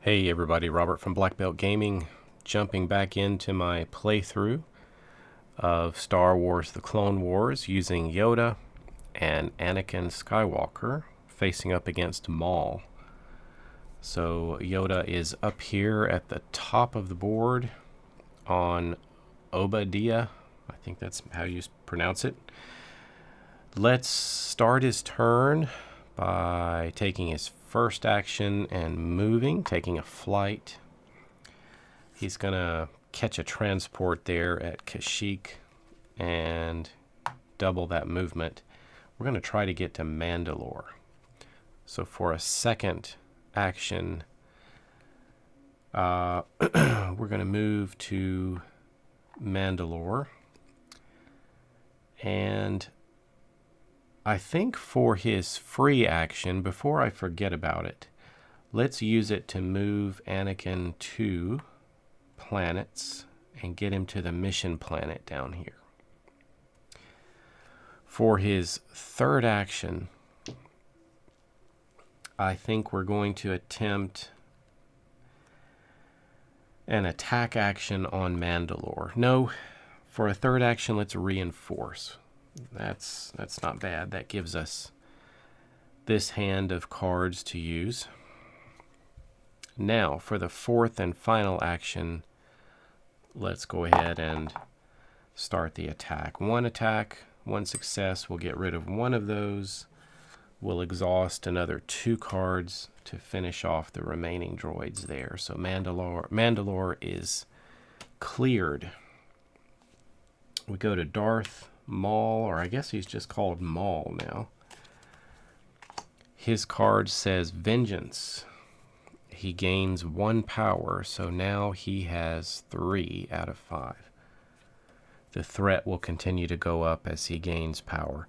Hey everybody, Robert from Black Belt Gaming, jumping back into my playthrough of Star Wars The Clone Wars using Yoda and Anakin Skywalker facing up against Maul. So Yoda is up here at the top of the board on Obadiah. I think that's how you pronounce it. Let's start his turn by taking his first action and moving, taking a flight. He's going to catch a transport there at Kashyyyk and double that movement. We're going to try to get to Mandalore. So for a second action, we're going to move to Mandalore. And I think for his free action, before I forget about it, let's use it to move Anakin to planets and get him to the mission planet down here. For his third action, I think we're going to attempt an attack action on Mandalore. No, for a third action, let's reinforce. That's not bad. That gives us this hand of cards to use. Now, for the fourth and final action, let's go ahead and start the attack. One attack, one success. We'll get rid of one of those. We'll exhaust another 2 cards to finish off the remaining droids there. So Mandalore is cleared. We go to Darth Maul, or I guess he's just called Maul now. His card says Vengeance. He gains 1 power, so now he has 3 out of 5. The threat will continue to go up as he gains power.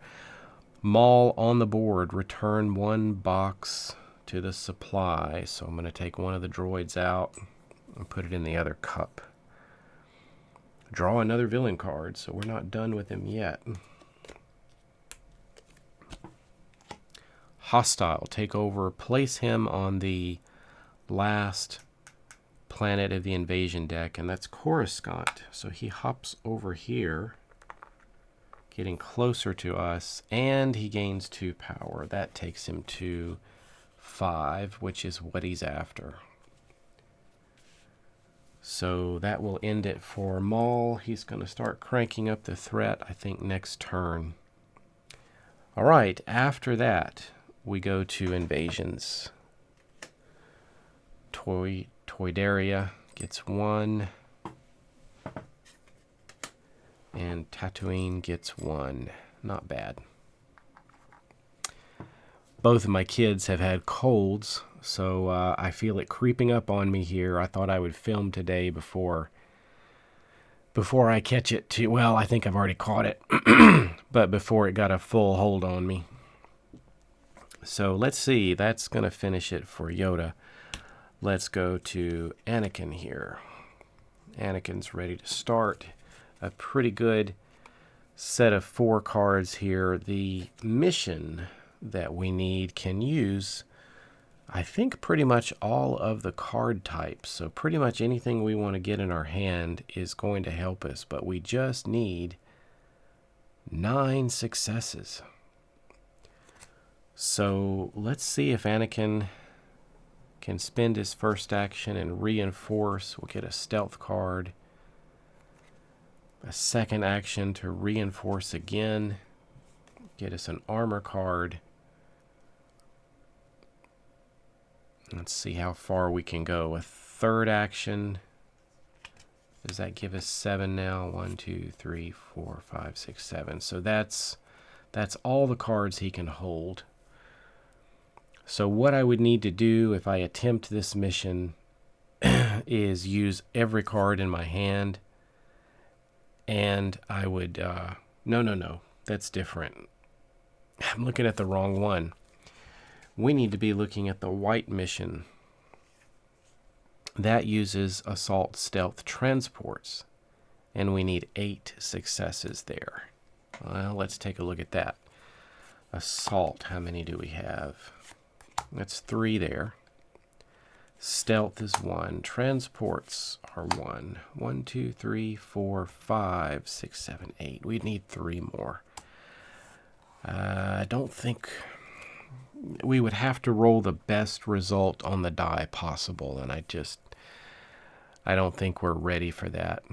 Maul on the board, return 1 box to the supply. So I'm going to take one of the droids out and put it in the other cup. Draw another villain card, so we're not done with him yet. Hostile, take over, place him on the last planet of the invasion deck, and that's Coruscant. So he hops over here, getting closer to us, and he gains 2 power. That takes him to 5, which is what he's after. So that will end it for Maul. He's going to start cranking up the threat, I think, next turn. All right, after that, we go to invasions. Toydaria gets 1. And Tatooine gets 1. Not bad. Both of my kids have had colds, so I feel it creeping up on me here. I thought I would film today before I catch it. Well, I think I've already caught it, but before it got a full hold on me. So let's see. That's going to finish it for Yoda. Let's go to Anakin here. Anakin's ready to start. A pretty good set of 4 cards here. The mission that we need can use, I think, pretty much all of the card types. So pretty much anything we want to get in our hand is going to help us, but we just need 9 successes. So let's see if Anakin can spend his first action and reinforce. We'll get a stealth card. A second action to reinforce again. Get us an armor card. Let's see how far we can go. A third action. Does that give us 7 now? 1, 2, 3, 4, 5, 6, 7. So that's all the cards he can hold. So what I would need to do if I attempt this mission is use every card in my hand. And I would... No. That's different. I'm looking at the wrong one. We need to be looking at the white mission. That uses assault stealth transports. And we need 8 successes there. Well, let's take a look at that. Assault, how many do we have? That's 3 there. Stealth is 1. Transports are 1. 1, 2, 3, 4, 5, 6, 7, 8. We need 3 more. I don't think we would have to roll the best result on the die possible, and I don't think we're ready for that.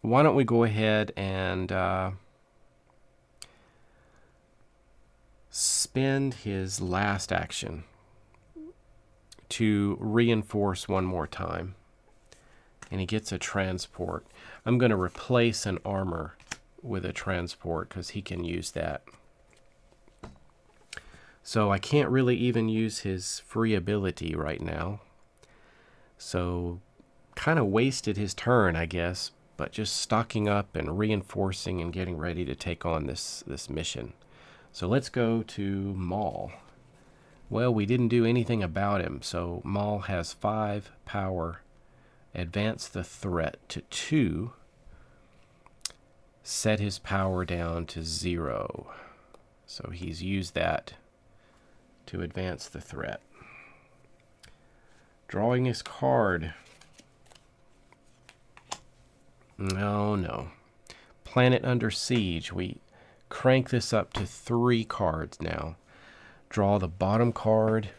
Why don't we go ahead and spend his last action to reinforce one more time. And he gets a transport. I'm going to replace an armor with a transport because he can use that. So I can't really even use his free ability right now. So kind of wasted his turn, I guess, but just stocking up and reinforcing and getting ready to take on this mission. So let's go to Maul. Well, we didn't do anything about him, so Maul has 5 power. Advance the threat to 2. Set his power down to 0. So he's used that to advance the threat. Drawing his card. No. Planet Under Siege. We crank this up to 3 cards now. Draw the bottom card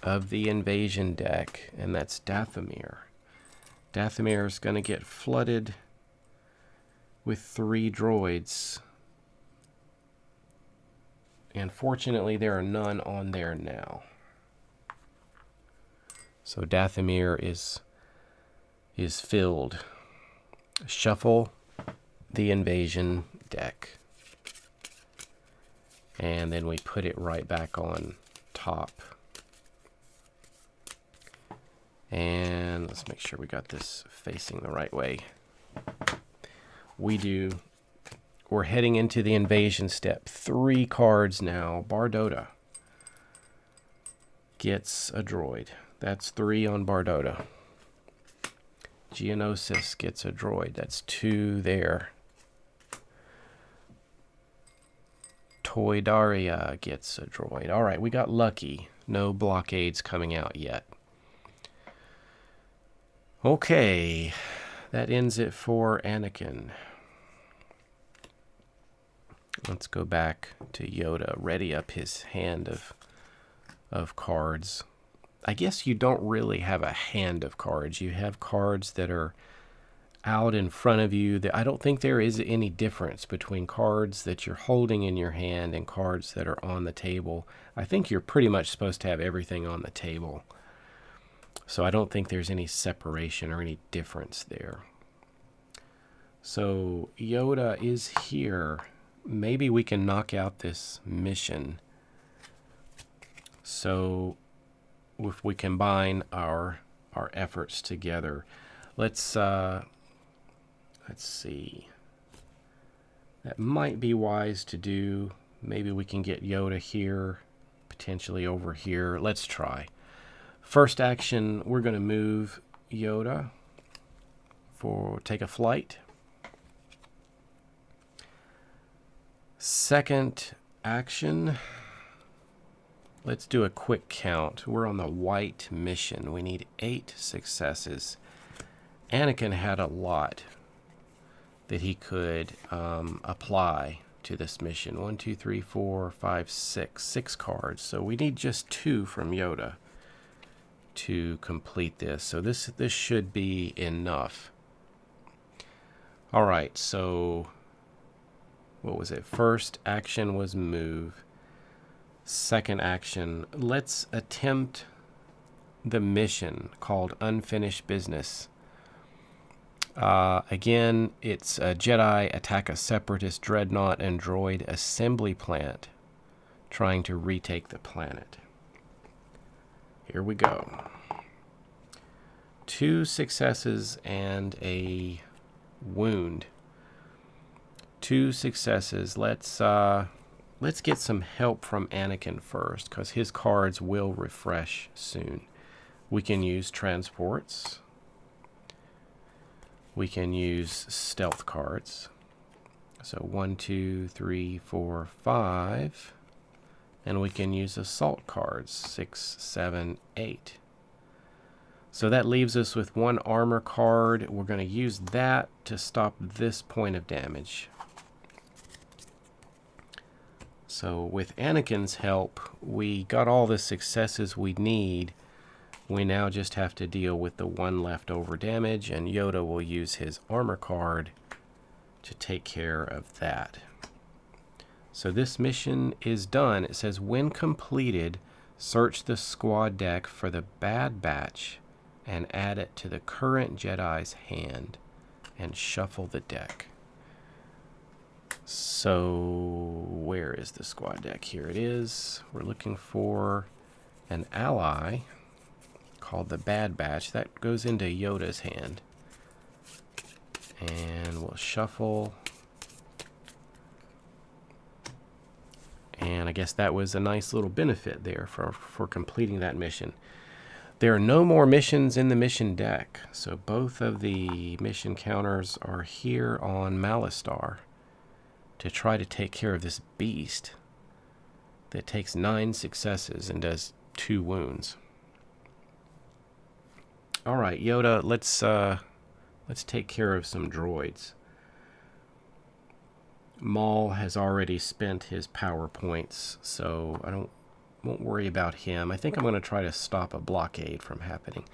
of the invasion deck, and that's Dathomir. Dathomir is going to get flooded with 3 droids. And fortunately, there are none on there now. So Dathomir is filled. Shuffle the invasion deck. And then we put it right back on top. And let's make sure we got this facing the right way. We do. We're heading into the invasion step. 3 cards now. Bardota gets a droid. That's 3 on Bardota. Geonosis gets a droid. That's 2 there. Toydaria gets a droid. All right, we got lucky. No blockades coming out yet. Okay, that ends it for Anakin. Let's go back to Yoda. Ready up his hand of cards. I guess you don't really have a hand of cards. You have cards that are out in front of you. I don't think there is any difference between cards that you're holding in your hand and cards that are on the table. I think you're pretty much supposed to have everything on the table. So I don't think there's any separation or any difference there. So Yoda is here. Maybe we can knock out this mission. So if we combine our efforts together, let's see. That might be wise to do. Maybe we can get Yoda here, potentially over here. Let's try. First action, we're going to move Yoda take a flight. Second action, let's do a quick count. We're on the white mission. We need 8 successes. Anakin had a lot that he could apply to this mission. 1, 2, 3, 4, 5, 6. 6 cards. So we need just 2 from Yoda to complete this. So this should be enough. All right, so what was it? First action was move. Second action, let's attempt the mission called Unfinished Business. Again, it's a Jedi attack a separatist dreadnought and droid assembly plant trying to retake the planet. Here we go. 2 successes and a wound. 2 successes. Let's get some help from Anakin first, because his cards will refresh soon. We can use transports. We can use stealth cards. So 1, 2, 3, 4, 5. And we can use assault cards, 6, 7, 8. So that leaves us with one armor card. We're going to use that to stop this point of damage. So with Anakin's help, we got all the successes we need. We now just have to deal with the one leftover damage, and Yoda will use his armor card to take care of that. So this mission is done. It says, when completed, search the squad deck for the Bad Batch and add it to the current Jedi's hand and shuffle the deck. So where is the squad deck? Here it is. We're looking for an ally called the Bad Batch. That goes into Yoda's hand. And we'll shuffle. And I guess that was a nice little benefit there for completing that mission. There are no more missions in the mission deck, so both of the mission counters are here on Malastare to try to take care of this beast that takes 9 successes and does 2 wounds. All right, Yoda, let's take care of some droids. Maul has already spent his power points, so I won't worry about him. I think I'm going to try to stop a blockade from happening.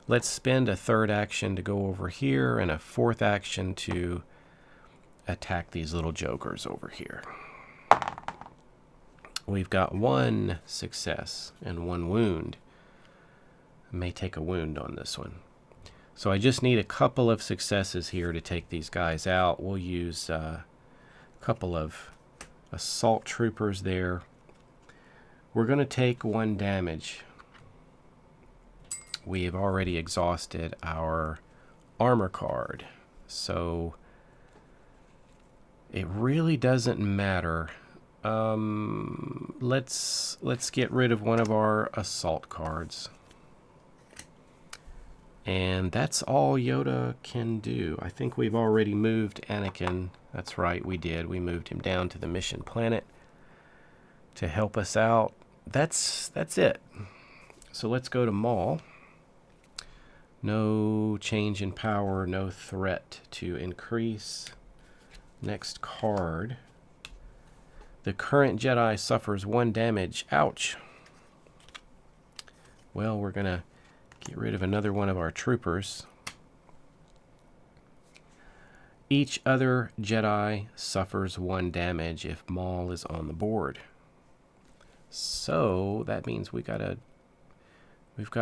Let's spend a 3rd action to go over here and a 4th action to attack these little jokers over here. We've got 1 success and 1 wound. I may take a wound on this one. So I just need a couple of successes here to take these guys out. We'll use a couple of assault troopers there. We're going to take 1 damage. We have already exhausted our armor card, so it really doesn't matter. Let's get rid of one of our assault cards. And that's all Yoda can do. I think we've already moved Anakin. That's right, we did. We moved him down to the mission planet to help us out. That's it. So let's go to Maul. No change in power, no threat to increase. Next card. The current Jedi suffers 1 damage. Ouch. Well, we're going to get rid of another one of our troopers. Each other Jedi suffers 1 damage if Maul is on the board. So that means we've got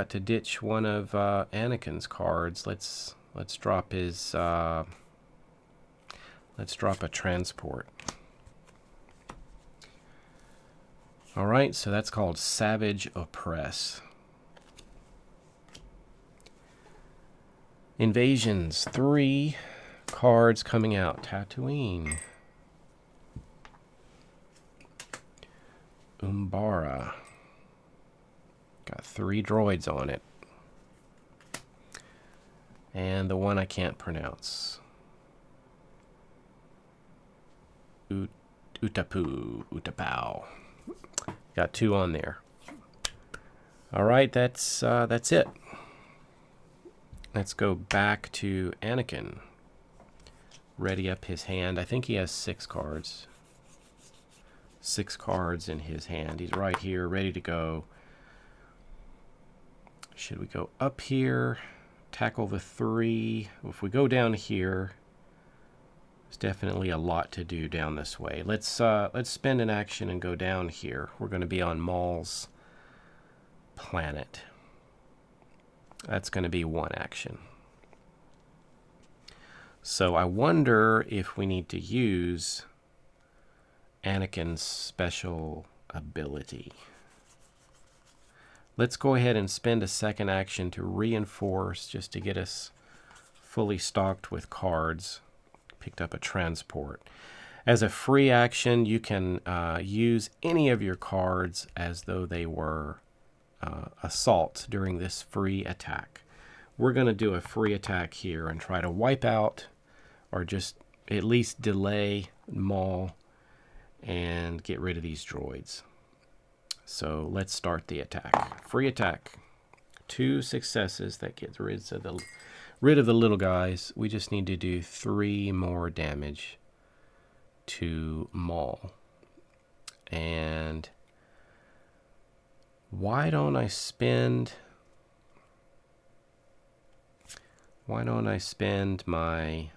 to ditch one of Anakin's cards. Let's drop his let's drop a transport. All right, so that's called Savage Oppress. Invasions, 3 cards coming out. Tatooine. Umbara. Got 3 droids on it. And the one I can't pronounce. Utapau. Got 2 on there. All right, that's it. Let's go back to Anakin. Ready up his hand. I think he has 6 cards. 6 cards in his hand. He's right here, ready to go. Should we go up here? Tackle the 3. If we go down here, there's definitely a lot to do down this way. Let's spend an action and go down here. We're going to be on Maul's planet. That's going to be 1 action. So I wonder if we need to use Anakin's special ability. Let's go ahead and spend a 2nd action to reinforce, just to get us fully stocked with cards. Picked up a transport. As a free action, you can use any of your cards as though they were assaults during this free attack. We're going to do a free attack here and try to wipe out, or just at least delay Maul and get rid of these droids. So let's start the attack. Free attack. 2 successes. That gets rid of the little guys. We just need to do 3 more damage to Maul. And why don't I spend my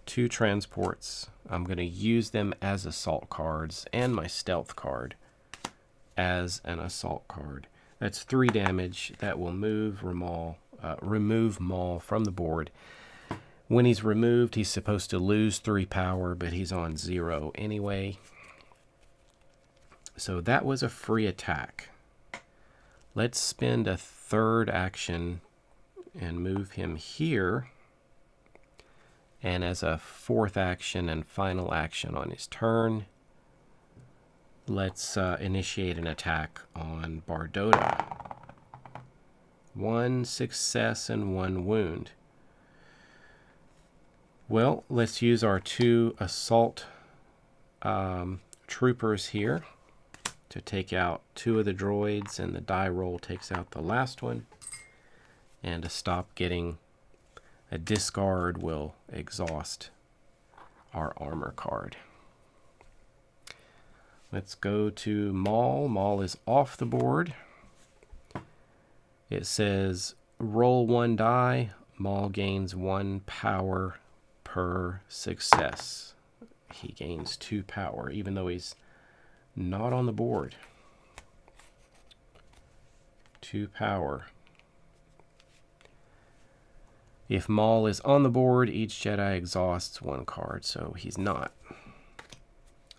2 transports? I'm going to use them as assault cards and my stealth card as an assault card. That's 3 damage. That will remove Maul from the board. When he's removed, he's supposed to lose 3 power, but he's on 0 anyway. So that was a free attack. Let's spend a 3rd action and move him here. And as a 4th action and final action on his turn, let's initiate an attack on Bardota. 1 success and 1 wound. Well, let's use our 2 assault troopers here to take out 2 of the droids, and the die roll takes out the last one. And to stop getting a discard, will exhaust our armor card. Let's go to Maul. Maul is off the board. It says roll 1 die. Maul gains 1 power per success. He gains 2 power, even though he's not on the board. 2 power. If Maul is on the board, each Jedi exhausts 1 card, so he's not.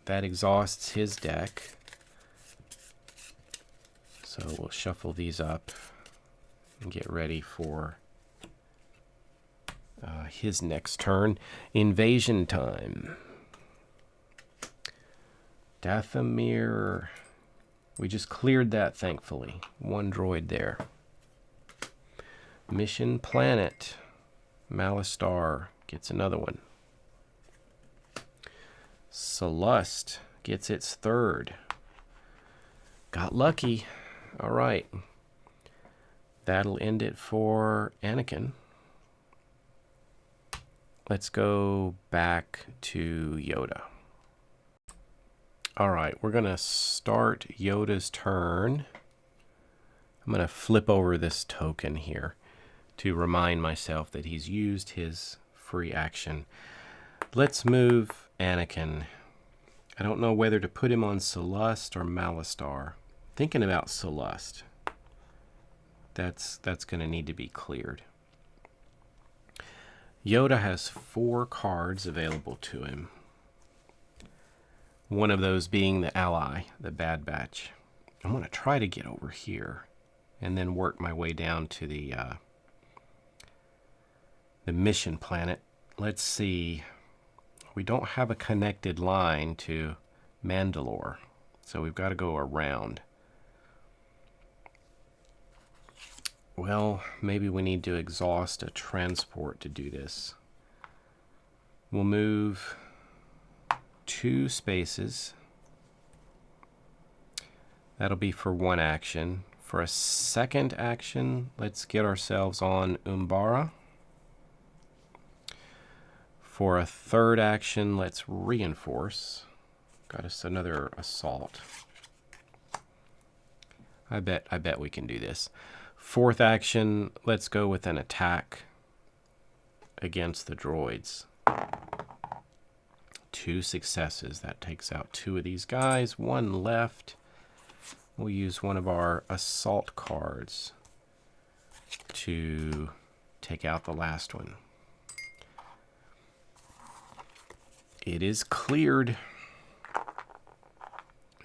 That exhausts his deck. So we'll shuffle these up and get ready for his next turn. Invasion time. Dathomir. We just cleared that, thankfully. 1 droid there. Mission Planet. Malastare gets another one. Salust gets its 3rd. Got lucky. All right. That'll end it for Anakin. Let's go back to Yoda. All right, we're going to start Yoda's turn. I'm going to flip over this token here to remind myself that he's used his free action. Let's move Anakin. I don't know whether to put him on Salust or Malastare. Thinking about Salust. That's going to need to be cleared. Yoda has 4 cards available to him. One of those being the ally, the Bad Batch. I'm going to try to get over here and then work my way down to the mission planet. Let's see. We don't have a connected line to Mandalore, so we've got to go around. Well, maybe we need to exhaust a transport to do this. We'll move 2 spaces. That'll be for 1 action. For a 2nd action, let's get ourselves on Umbara. For a 3rd action, let's reinforce. Got us another assault. I bet we can do this. 4th action, let's go with an attack against the droids. 2 successes. That takes out 2 of these guys. 1 left. We'll use one of our assault cards to take out the last one. It is cleared.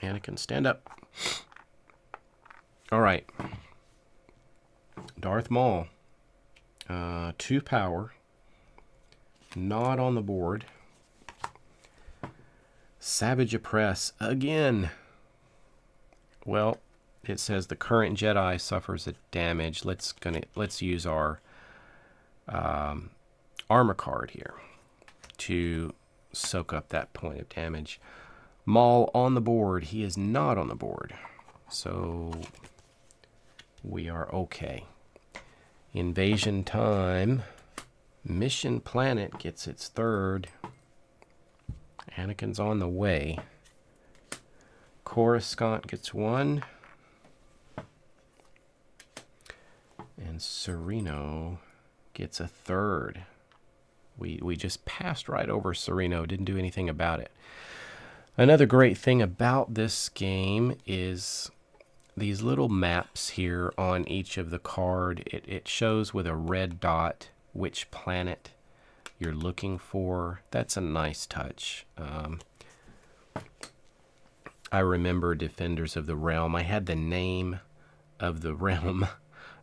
Anakin, stand up. All right. Darth Maul. 2 power. Not on the board. Savage Oppress again. Well, it says the current Jedi suffers a damage. Let's use our armor card here to soak up that point of damage. Maul on the board. He is not on the board. So we are okay. Invasion time. Mission Planet gets its third. Anakin's on the way. Coruscant gets one. And Sereno gets a third. We just passed right over Sereno, didn't do anything about it. Another great thing about this game is these little maps here on each of the card. It shows with a red dot which planet you're looking for. That's a nice touch. I remember Defenders of the Realm. I had the name of the realm,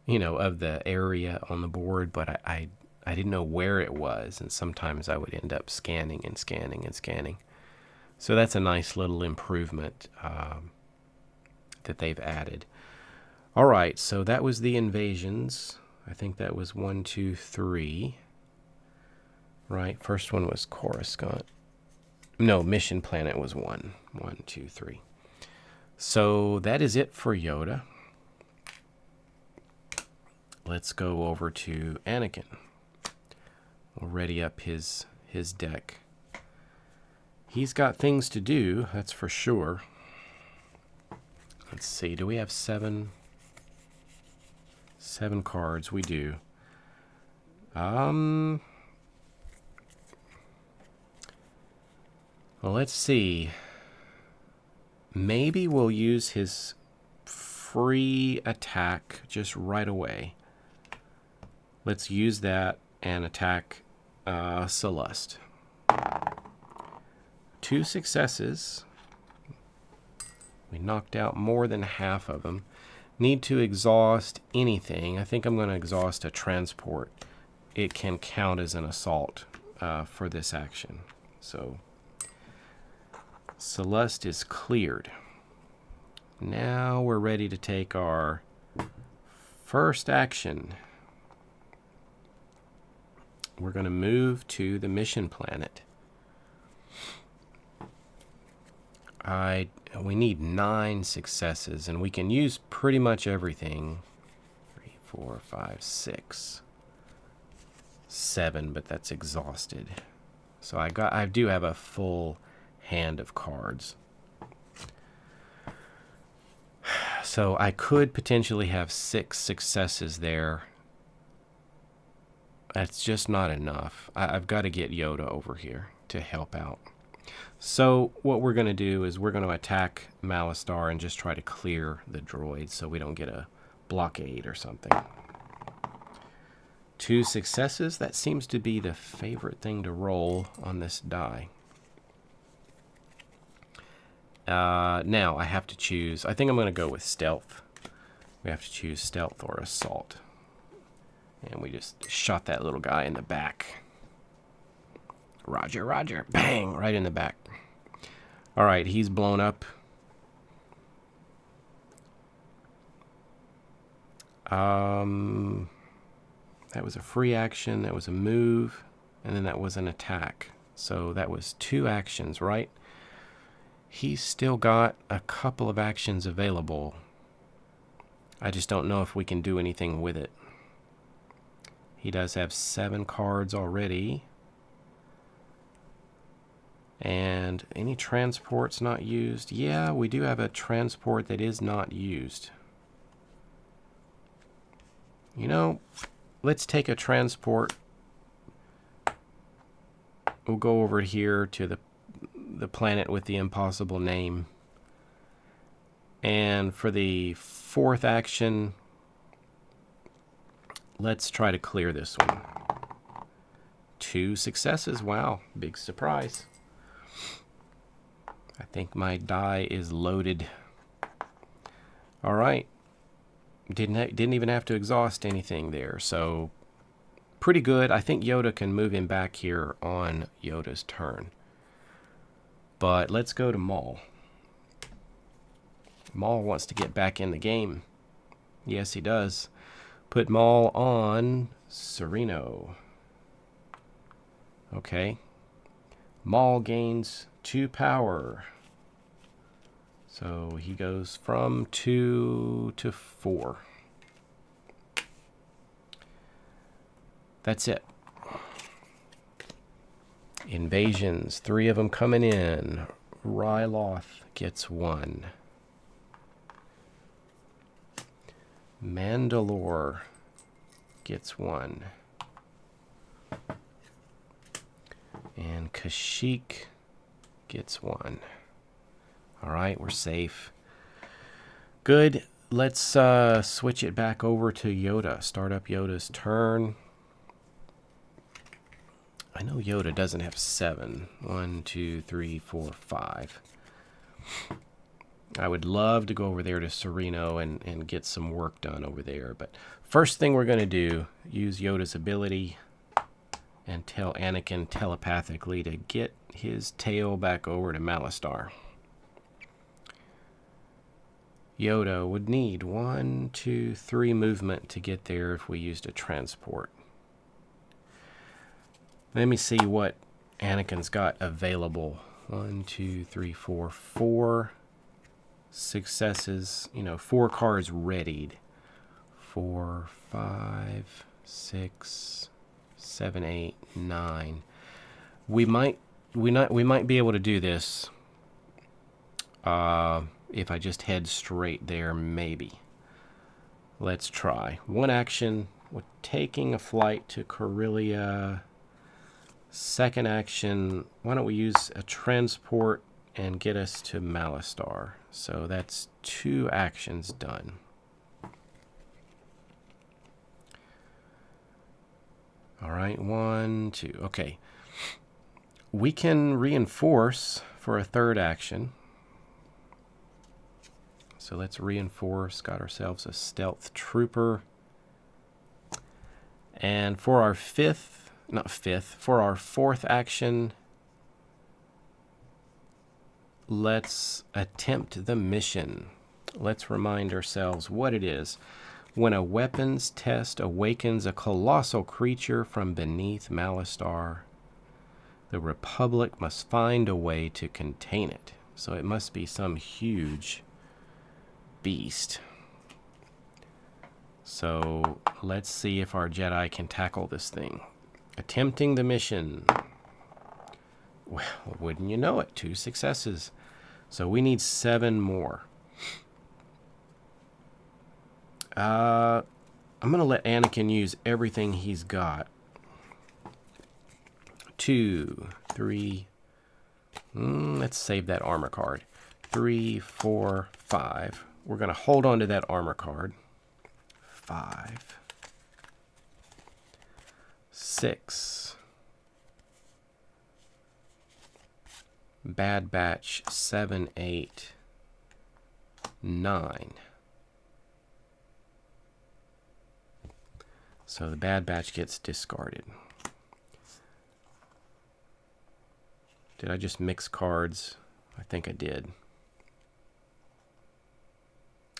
of the area on the board, but I didn't know where it was, and sometimes I would end up scanning and scanning and scanning. So that's a nice little improvement that they've added. All right, so that was the invasions. I think that was 1, 2, 3. Right, first one was Coruscant. No, Mission Planet was 1. 1, 2, 3. So that is it for Yoda. Let's go over to Anakin. We'll ready up his deck. He's got things to do, that's for sure. Let's see, do we have 7? 7 cards, we do. Well, let's see. Maybe we'll use his free attack just right away. Let's use that and attack Celeste. 2 successes. We knocked out more than half of them. Need to exhaust anything. I think I'm going to exhaust a transport. It can count as an assault for this action. So Celeste is cleared. Now we're ready to take our first action. We're going to move to the Mission Planet. We need 9 successes, and we can use pretty much everything. 3, 4, 5, 6, 7, but that's exhausted. So I do have a full hand of cards. So I could potentially have 6 successes there. That's just not enough. I've got to get Yoda over here to help out. So what we're going to do is we're going to attack Malastare and just try to clear the droid so we don't get a blockade or something. 2 successes. That seems to be the favorite thing to roll on this die. Now I have to choose. I think I'm going to go with stealth. We have to choose stealth or assault. And we just shot that little guy in the back. Roger, roger. Bang! Right in the back. All right, he's blown up. That was a free action. That was a move. And then that was an attack. So that was 2 actions, right? He's still got a couple of actions available. I just don't know if we can do anything with it. He does have 7 cards already. And any transports not used? Yeah, we do have a transport that is not used. Let's take a transport. We'll go over here to the planet with the impossible name. And for the 4th action, let's try to clear this one. 2 successes. Wow, big surprise. I think my die is loaded. All right. Didn't even have to exhaust anything there. So pretty good. I think Yoda can move him back here on Yoda's turn. But let's go to Maul. Maul wants to get back in the game. Yes, he does. Put Maul on Sereno. Okay. Maul gains 2 power. So he goes from 2 to 4. That's it. Invasions, 3 of them coming in. Ryloth gets 1. Mandalore gets 1. And Kashyyyk gets 1. All right, we're safe. Good. Let's switch it back over to Yoda. Start up Yoda's turn. I know Yoda doesn't have 7. 1, 2, 3, 4, 5. I would love to go over there to Sereno and get some work done over there. But first thing we're going to do, use Yoda's ability and tell Anakin telepathically to get his tail back over to Malastare. Yoda would need 1, 2, 3 movement to get there if we used a transport. Let me see what Anakin's got available. 1, 2, 3, 4, 4 successes. 4 cards readied. 4, 5, 6, 7, 8, 9. We might be able to do this. If I just head straight there, maybe. Let's try. 1 action. We're taking a flight to Corellia. 2nd action, why don't we use a transport and get us to Malastare? So that's 2 actions done. All right, 1, 2. Okay. We can reinforce for a 3rd action. So let's reinforce. Got ourselves a stealth trooper. And for our 4th action, let's attempt the mission. Let's remind ourselves what it is. When a weapons test awakens a colossal creature from beneath Malastare, the Republic must find a way to contain it. So it must be some huge beast. So let's see if our Jedi can tackle this thing. Attempting the mission. Well, wouldn't you know it? 2 successes. So we need 7 more. I'm going to let Anakin use everything he's got. 2, 3. Let's save that armor card. 3, 4, 5. We're going to hold on to that armor card. 5. 6. Bad Batch 7, 8, 9. So the Bad Batch gets discarded. Did I just mix cards? I think I did.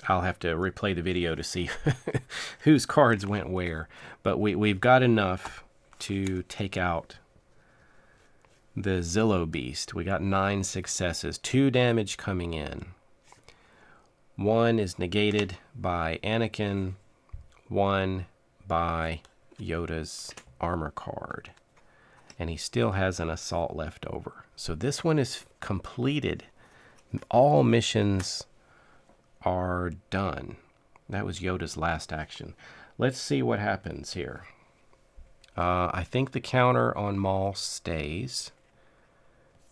I'll have to replay the video to see whose cards went where. But we've got enough to take out the Zillo Beast. We got 9 successes. 2 damage coming in. 1 is negated by Anakin. 1 by Yoda's armor card. And he still has an assault left over. So this one is completed. All missions are done. That was Yoda's last action. Let's see what happens here. I think the counter on Maul stays.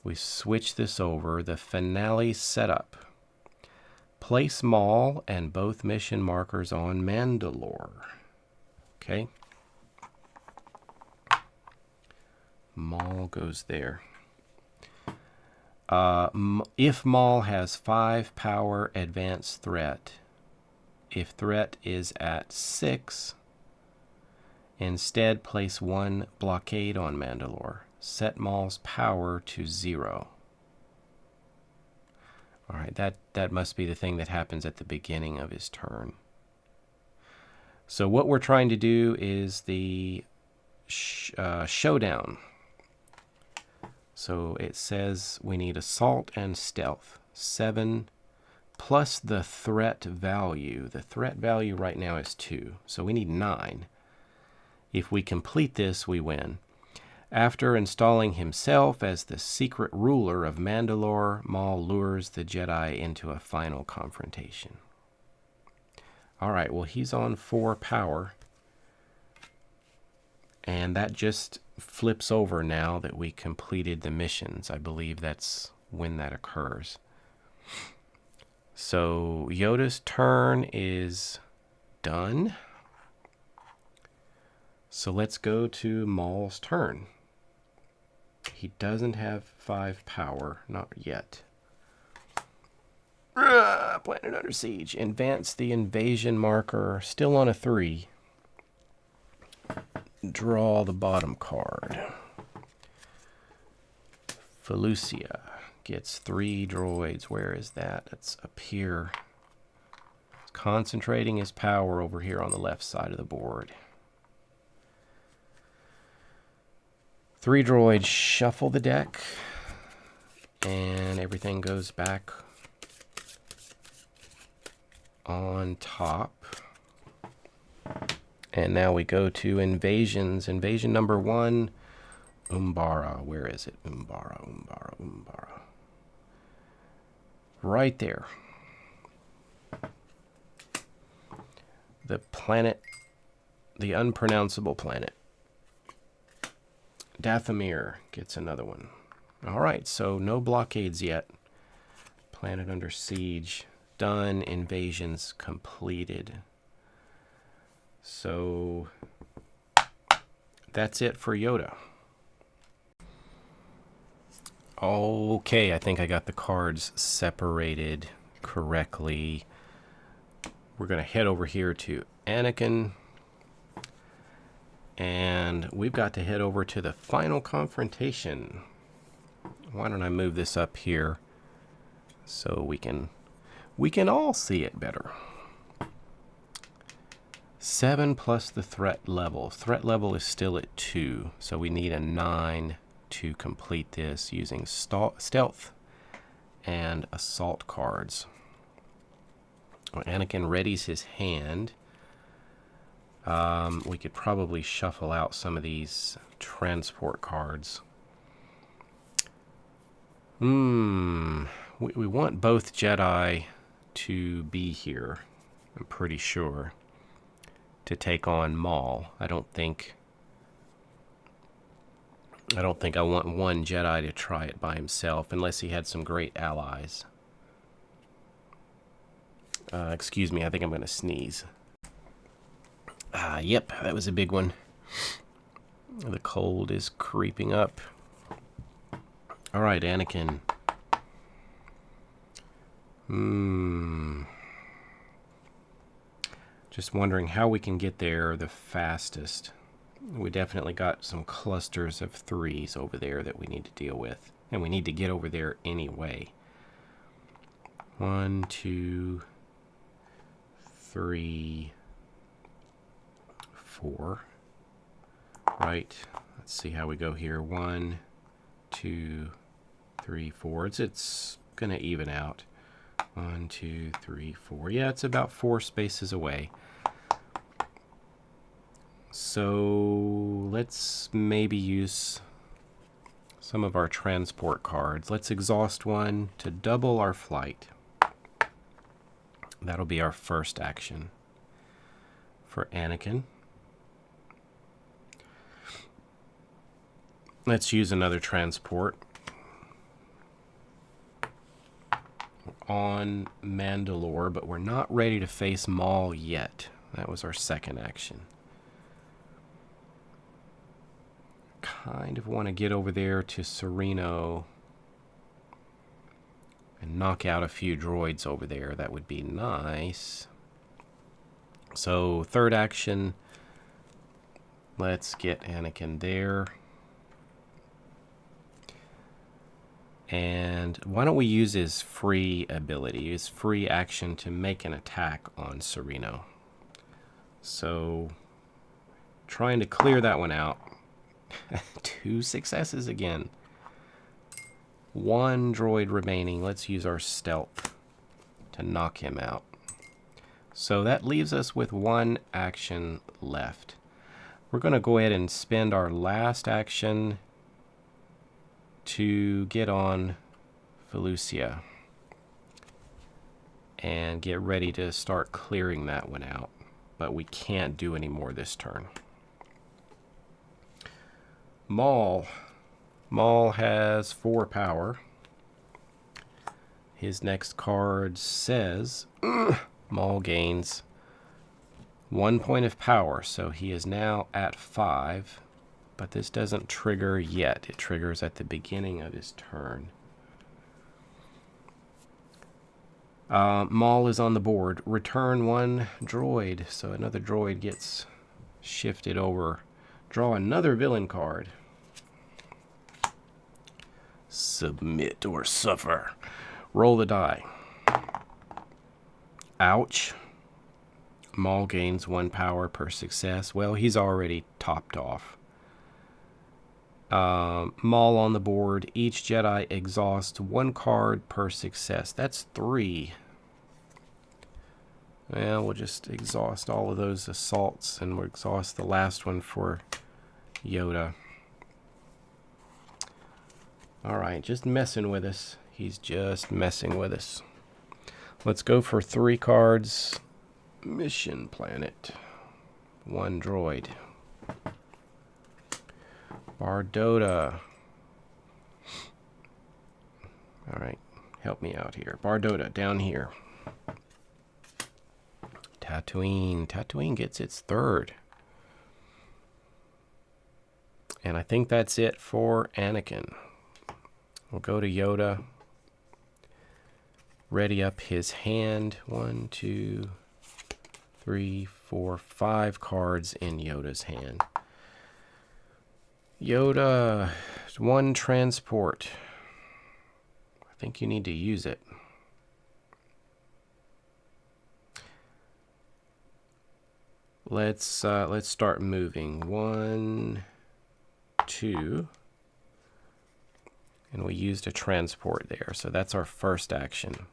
We switch this over. The finale setup. Place Maul and both mission markers on Mandalore. Okay. Maul goes there. If Maul has 5 power, advanced threat. If threat is at 6, instead place 1 blockade on Mandalore. Set Maul's power to 0. All right, that must be the thing that happens at the beginning of his turn. So what we're trying to do is the showdown. So it says we need assault and stealth. 7 plus the threat value. The threat value right now is 2, so we need 9. If we complete this, we win. After installing himself as the secret ruler of Mandalore, Maul lures the Jedi into a final confrontation. All right, well, he's on 4 power. And that just flips over now that we completed the missions. I believe that's when that occurs. So Yoda's turn is done. So let's go to Maul's turn. He doesn't have 5 power, not yet. Planet under siege. Advance the invasion marker, still on a 3. Draw the bottom card. Felucia gets 3 droids. Where is that? It's up here. It's concentrating his power over here on the left side of the board. 3 droids shuffle the deck, and everything goes back on top. And now we go to invasions. Invasion number 1, Umbara. Where is it? Umbara. Right there. The planet, the unpronounceable planet. Dathomir gets another one. All right, so no blockades yet. Planet under siege. Done. Invasions completed. So that's it for Yoda. Okay, I think I got the cards separated correctly. We're going to head over here to Anakin. And we've got to head over to the final confrontation. Why don't I move this up here so we can all see it better. 7 plus the threat level. Threat level is still at 2, so we need a 9 to complete this using stealth and assault cards. Well, Anakin readies his hand. We could probably shuffle out some of these transport cards. We want both Jedi to be here, I'm pretty sure, to take on Maul. I don't think I want one Jedi to try it by himself unless he had some great allies. Excuse me, I think I'm going to sneeze. Yep, that was a big one. The cold is creeping up. All right, Anakin. Just wondering how we can get there the fastest. We definitely got some clusters of 3s over there that we need to deal with. And we need to get over there anyway. 1, 2, 3, 4. Right. Let's see how we go here. 1, 2, 3, 4. It's going to even out. 1, 2, 3, 4. Yeah, it's about 4 spaces away. So let's maybe use some of our transport cards. Let's exhaust one to double our flight. That'll be our first action for Anakin. Let's use another transport on Mandalore, but we're not ready to face Maul yet. That was our second action. Kind of want to get over there to Sereno and knock out a few droids over there. That would be nice. So third action, let's get Anakin there. And why don't we use his free ability, his free action to make an attack on Sereno. So trying to clear that one out. 2 successes again. 1 droid remaining. Let's use our stealth to knock him out. So that leaves us with one action left. We're going to go ahead and spend our last action to get on Felucia and get ready to start clearing that one out. But we can't do any more this turn. Maul. Maul has 4 power. His next card says Maul gains 1 point of power, so he is now at 5, but this doesn't trigger yet. It triggers at the beginning of his turn. Maul is on the board. Return 1 droid, so another droid gets shifted over. Draw another villain card. Submit or suffer. Roll the die. Ouch. Maul gains 1 power per success. Well, he's already topped off. Maul on the board. Each Jedi exhausts 1 card per success. That's 3. Well, we'll just exhaust all of those assaults, and we'll exhaust the last one for Yoda. Alright, just messing with us. He's just messing with us. Let's go for 3 cards. Mission Planet. 1 droid. Bardota. Alright, help me out here. Bardota, down here. Tatooine. Tatooine gets its 3rd. And I think that's it for Anakin. We'll go to Yoda. Ready up his hand. 1, 2, 3, 4, 5 cards in Yoda's hand. Yoda, 1 transport. I think you need to use it. Let's start moving. 1, 2. And we used a transport there, so that's our first action.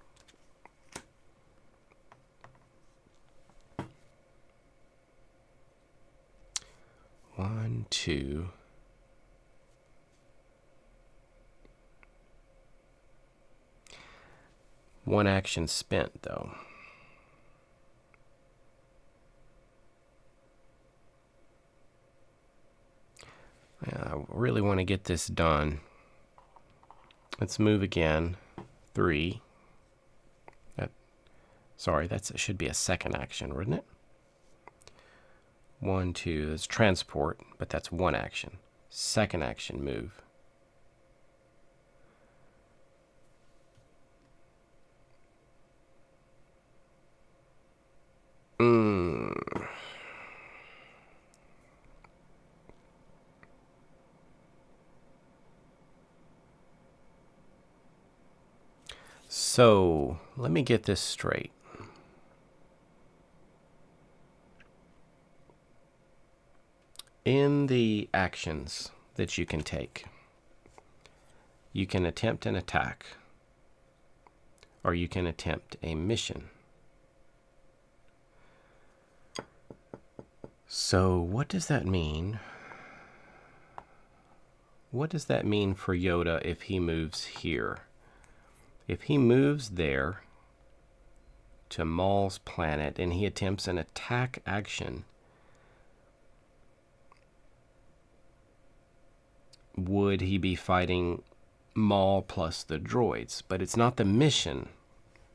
One, 2. One action spent, though. Yeah, I really want to get this done. Let's move again. 3. Sorry, it should be a second action, wouldn't it? 1, 2. That's transport, but that's 1 action. Second action, move. So, let me get this straight. In the actions that you can take, you can attempt an attack, or you can attempt a mission. So, what does that mean? What does that mean for Yoda if he moves here? If he moves there to Maul's planet and he attempts an attack action, would he be fighting Maul plus the droids? But it's not the mission,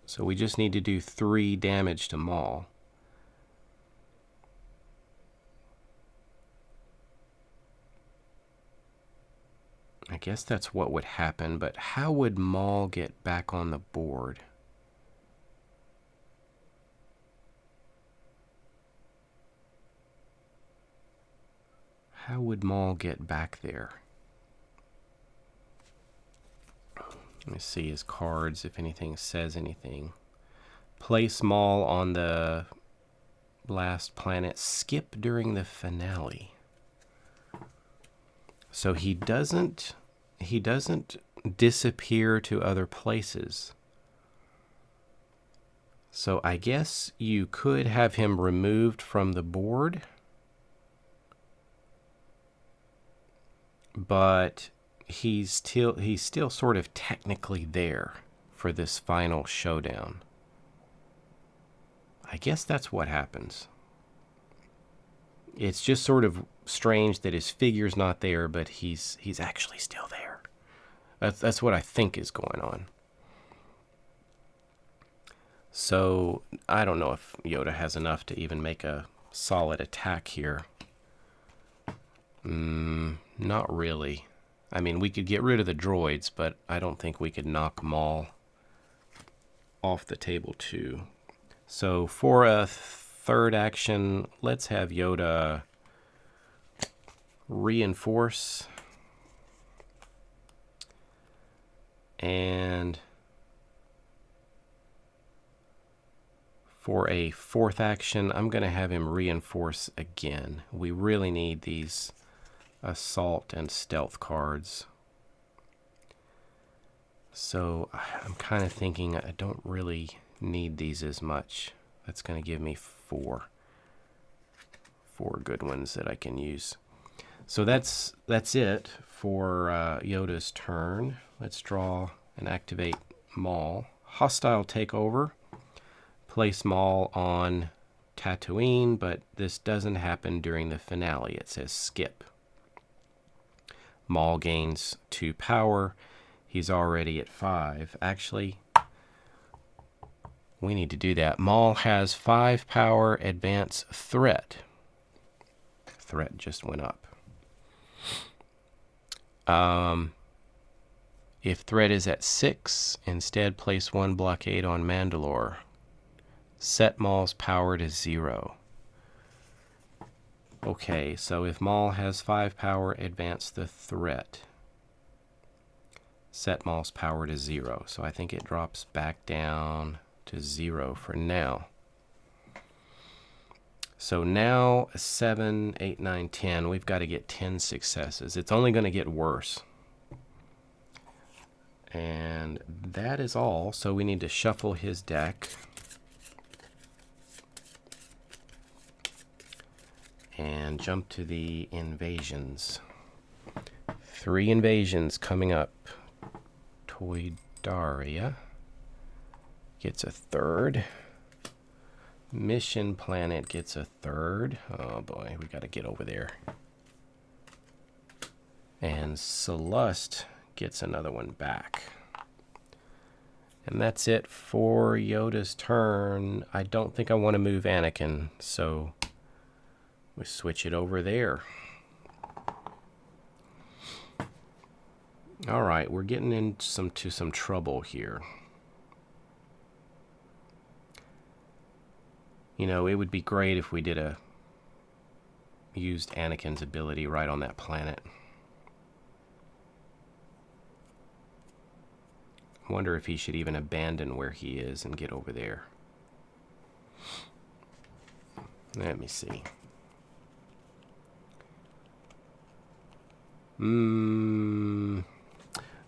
so we just need to do 3 damage to Maul. I guess that's what would happen, but how would Maul get back on the board? How would Maul get back there? Let me see his cards, if anything says anything. Place Maul on the last planet. Skip during the finale. So he doesn't disappear to other places. So I guess you could have him removed from the board, but he's still sort of technically there for this final showdown. I guess that's what happens. It's just sort of strange that his figure's not there, but he's actually still there. That's what I think is going on. So I don't know if Yoda has enough to even make a solid attack here. Not really. I mean, we could get rid of the droids, but I don't think we could knock Maul off the table too. So for a third action, let's have Yoda reinforce. And for a fourth action, I'm going to have him reinforce again. We really need these assault and stealth cards. So I'm kind of thinking I don't really need these as much. That's going to give me four good ones that I can use. So that's it for Yoda's turn. Let's draw and activate Maul. Hostile takeover. Place Maul on Tatooine, but this doesn't happen during the finale. It says skip. Maul gains 2 power. He's already at 5. Actually, we need to do that. Maul has 5 power, advance threat. Threat just went up. If threat is at 6, instead place 1 blockade on Mandalore. Set Maul's power to 0. Okay, so if Maul has 5 power, advance the threat. Set Maul's power to 0. So I think it drops back down to 0 for now. So now 7, 8, 9, 10. We've got to get 10 successes. It's only going to get worse. And that is all. So we need to shuffle his deck. And jump to the invasions. 3 invasions coming up. Toydaria gets a 3rd. Mission Planet gets a 3rd. Oh boy, we got to get over there. And Celeste gets another one back. And that's it for Yoda's turn. I don't think I want to move Anakin, so we switch it over there. All right, we're getting into some trouble here. You know, it would be great if we used Anakin's ability right on that planet. I wonder if he should even abandon where he is and get over there. Let me see.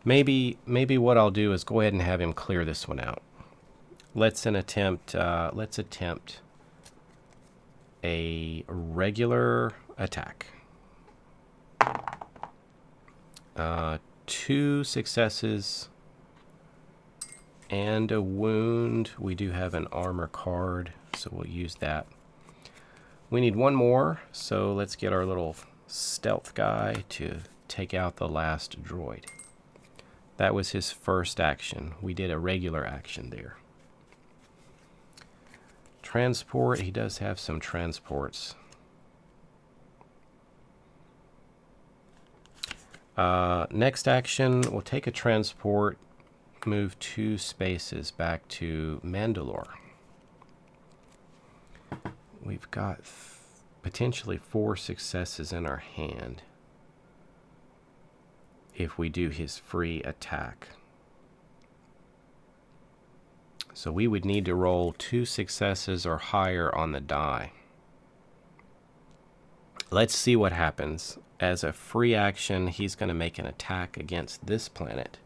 Maybe what I'll do is go ahead and have him clear this one out. Let's attempt a regular attack. 2 successes and a wound. We do have an armor card, so we'll use that. We need 1 more, so let's get our little stealth guy to take out the last droid. That was his first action. We did a regular action there. Transport, he does have some transports. Next action, we'll take a transport, move 2 spaces back to Mandalore. We've got potentially 4 successes in our hand if we do his free attack. So we would need to roll 2 successes or higher on the die. Let's see what happens. As a free action, he's going to make an attack against this planet,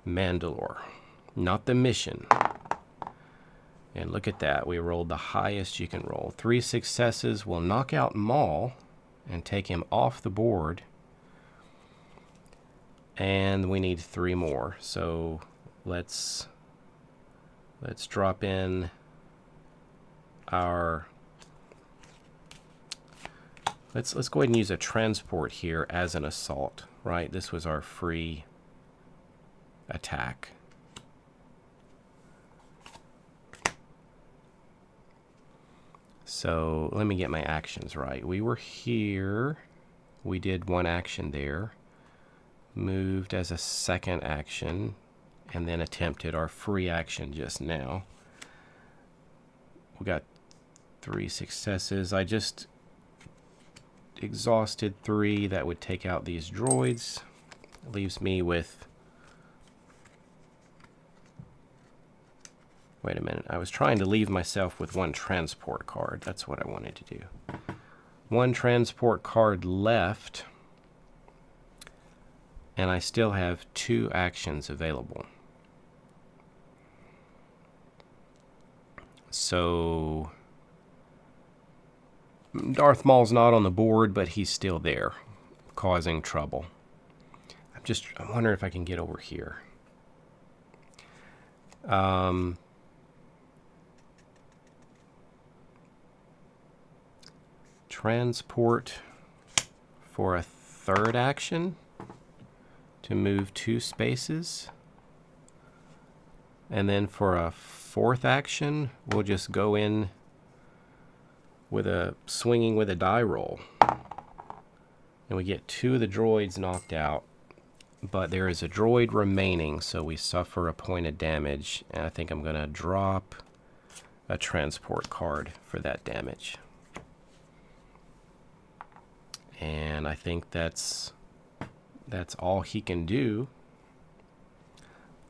Mandalore. Not the mission. And look at that. We rolled the highest you can roll. 3 successes will knock out Maul and take him off the board. And we need 3 more. So let's drop in our... Let's go ahead and use a transport here as an assault, right? This was our free attack. So let me get my actions right. We were here. We did 1 action there. Moved as a second action. And then attempted our free action just now. We got 3 successes. I just exhausted 3. That would take out these droids. Leaves me with... Wait a minute. I was trying to leave myself with 1 transport card. That's what I wanted to do. 1 transport card left. And I still have 2 actions available. So Darth Maul's not on the board, but he's still there, causing trouble. I'm wondering if I can get over here. Transport for a 3rd action to move 2 spaces. And then for a 4th action, we'll just go in with a swinging with a die roll. And we get 2 of the droids knocked out. But there is a droid remaining, so we suffer a point of damage. And I think I'm going to drop a transport card for that damage. And I think that's all he can do.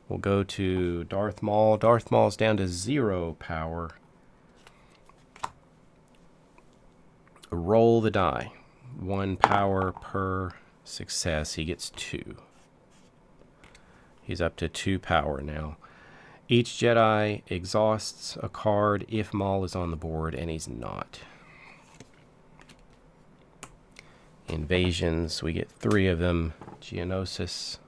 We'll go to Darth Maul. Darth Maul's down to 0 power. Roll the die. 1 power per success. He gets 2. He's up to 2 power now. Each Jedi exhausts a card if Maul is on the board, and he's not. Invasions, we get 3 of them. Geonosis.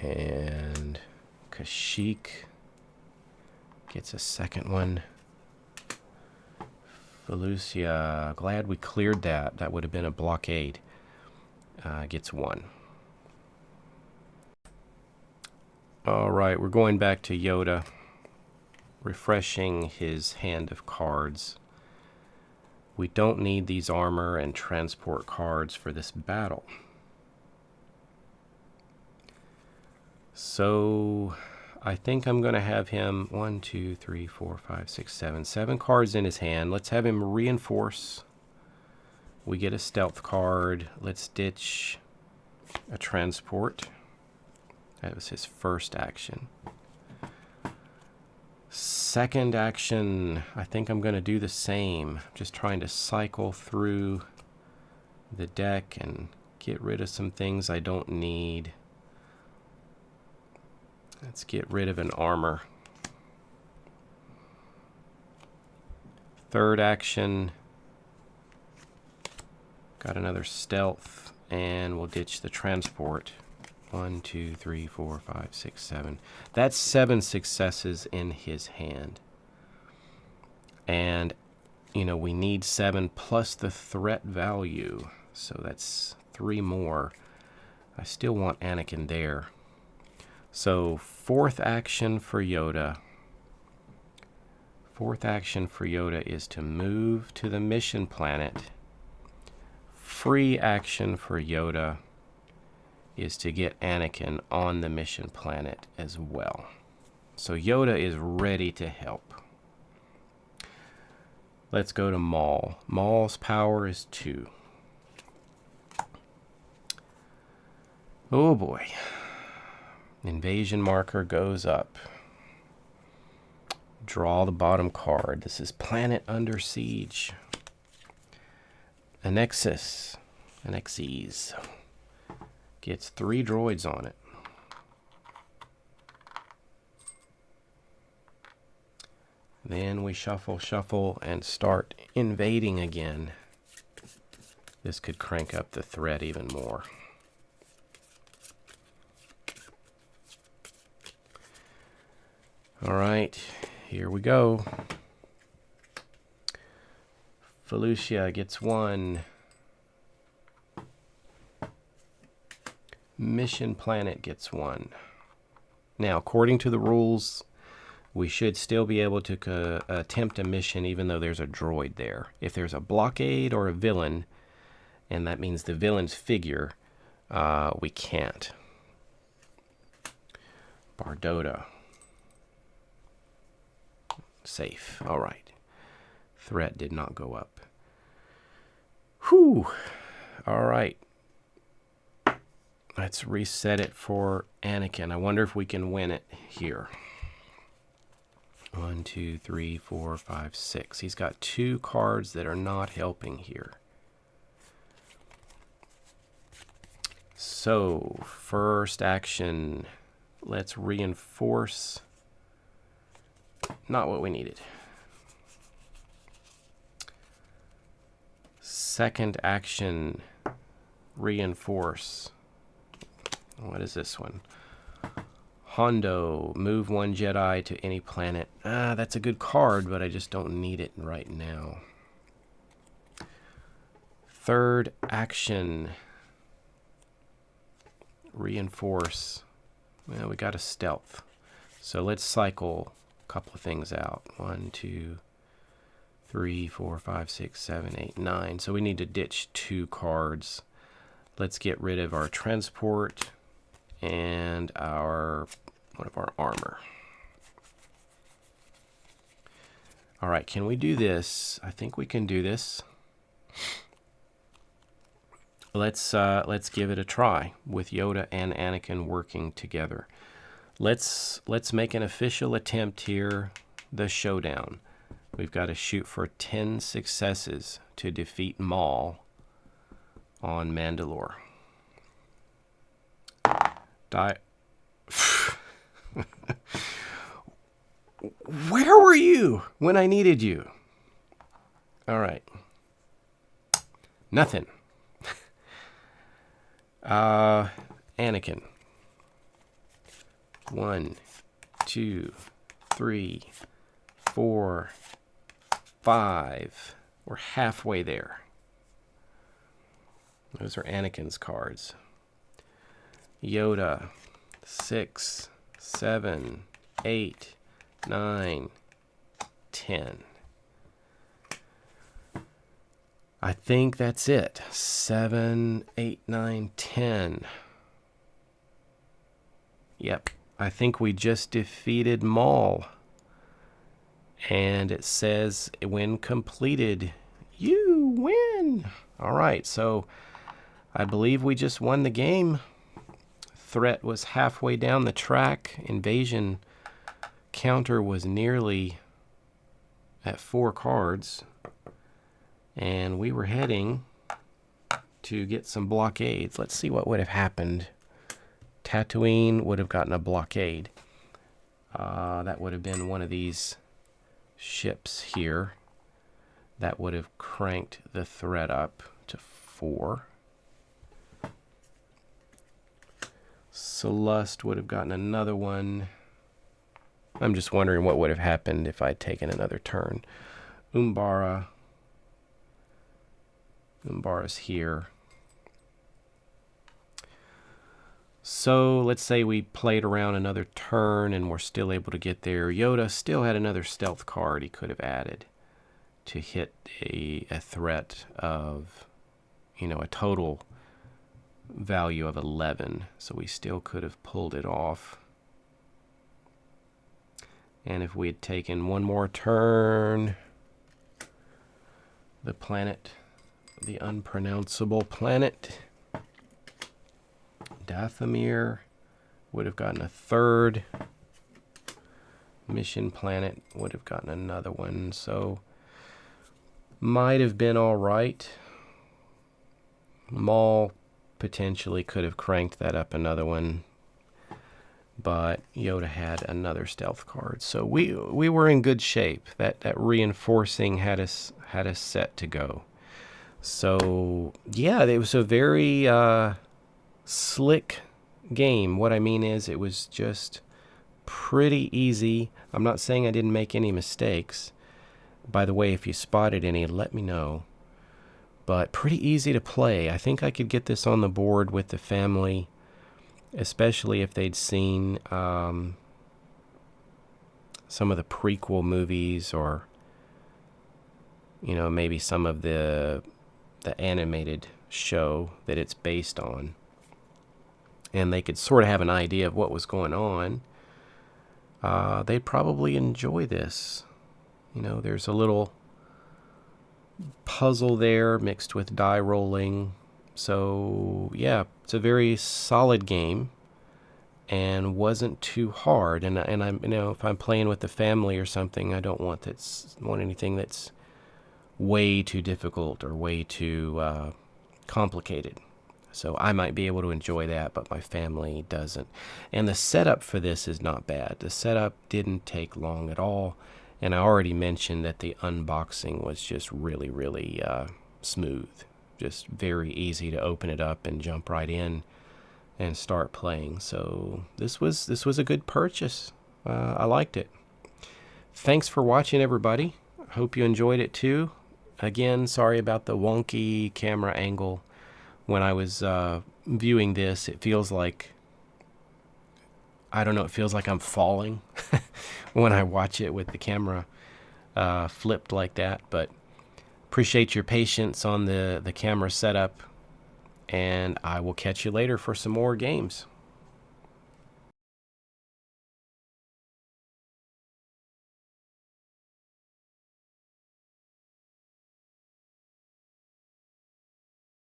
And Kashyyyk gets a 2nd one. Felucia, glad we cleared that. That would have been a blockade. Gets 1. Alright, we're going back to Yoda. Refreshing his hand of cards. We don't need these armor and transport cards for this battle. So I think I'm going to have him 1, 2, 3, 4, 5, 6, 7 cards in his hand. Let's have him reinforce. We get a stealth card. Let's ditch a transport. That was his 1st action. 2nd action, I think I'm going to do the same. Just trying to cycle through the deck and get rid of some things I don't need. Let's get rid of an armor. 3rd action. Got another stealth, and we'll ditch the transport. 1, 2, 3, 4, 5, 6, 7. That's 7 successes in his hand. And, you know, we need 7 plus the threat value. So that's 3 more. I still want Anakin there. So 4th action for Yoda. 4th action for Yoda is to move to the mission planet. Free action for Yoda is to get Anakin on the mission planet as well. So Yoda is ready to help. Let's go to Maul. Maul's power is 2. Oh boy. Invasion marker goes up. Draw the bottom card. This is Planet Under Siege. Annexes. Annexes. Gets 3 droids on it. Then we shuffle, shuffle, and start invading again. This could crank up the threat even more. All right, here we go. Felucia gets 1. Mission Planet gets 1. Now, according to the rules, we should still be able to attempt a mission even though there's a droid there. If there's a blockade or a villain, and that means the villain's figure, we can't. Bardota. Safe. All right. Threat did not go up. Whew. All right. Let's reset it for Anakin. I wonder if we can win it here. 1, 2, 3, 4, 5, 6. He's got 2 cards that are not helping here. So, first action. Let's reinforce. Not what we needed. Second action. Reinforce. What is this one? Hondo, move 1 Jedi to any planet. That's a good card, but I just don't need it right now. Third action. Reinforce. Well, we got a stealth. So let's cycle a couple of things out. 1, 2, 3, 4, 5, 6, 7, 8, 9. So we need to ditch 2 cards. Let's get rid of our transport and one of our armor. All right, can we do this? I think we can do this. Let's give it a try with Yoda and Anakin working together. Let's make an official attempt here. The showdown. We've got to shoot for 10 successes to defeat Maul on Mandalore. Where were you when I needed you? All right. Nothing. Anakin. 1, 2, 3, 4, 5. We're halfway there. Those are Anakin's cards. Yoda. 6, 7, 8, 9, 10. I think that's it. 7, 8, 9, 10. Yep. I think we just defeated Maul. And it says, when completed, you win. All right, so I believe we just won the game. Threat was halfway down the track. Invasion counter was nearly at 4 cards. And we were heading to get some blockades. Let's see what would have happened. Tatooine would have gotten a blockade. That would have been one of these ships here. That would have cranked the threat up to 4. Celeste would have gotten another one. I'm just wondering what would have happened if I'd taken another turn. Umbara's here. So let's say we played around another turn and we're still able to get there. Yoda still had another stealth card he could have added to hit a threat of, a total value of 11. So we still could have pulled it off. And if we had taken one more turn, the planet, the unpronounceable planet, Dathomir would have gotten a 3rd. Mission Planet would have gotten another one. So might have been all right. Maul potentially could have cranked that up another one. but Yoda had another stealth card, so we were in good shape. That reinforcing had us set to go. So yeah, it was a very slick game. What I mean is, it was just pretty easy. I'm not saying I didn't make any mistakes. By the way, if you spotted any, let me know. But pretty easy to play. I think I could get this on the board with the family, especially if they'd seen some of the prequel movies, or maybe some of the animated show that it's based on, and they could sort of have an idea of what was going on. They'd probably enjoy this. There's a little puzzle there mixed with die rolling. So yeah, it's a very solid game and wasn't too hard. And I'm if I'm playing with the family or something, I don't want anything that's way too difficult or way too complicated. So I might be able to enjoy that, but my family doesn't. And the setup for this is not bad. The setup didn't take long at all. And I already mentioned that the unboxing was just really, really smooth. Just very easy to open it up and jump right in and start playing. So this was a good purchase. I liked it. Thanks for watching, everybody. Hope you enjoyed it too. Again, sorry about the wonky camera angle. When I was viewing this, it feels like, I don't know, it feels like I'm falling when I watch it with the camera flipped like that. But appreciate your patience on the camera setup, and I will catch you later for some more games.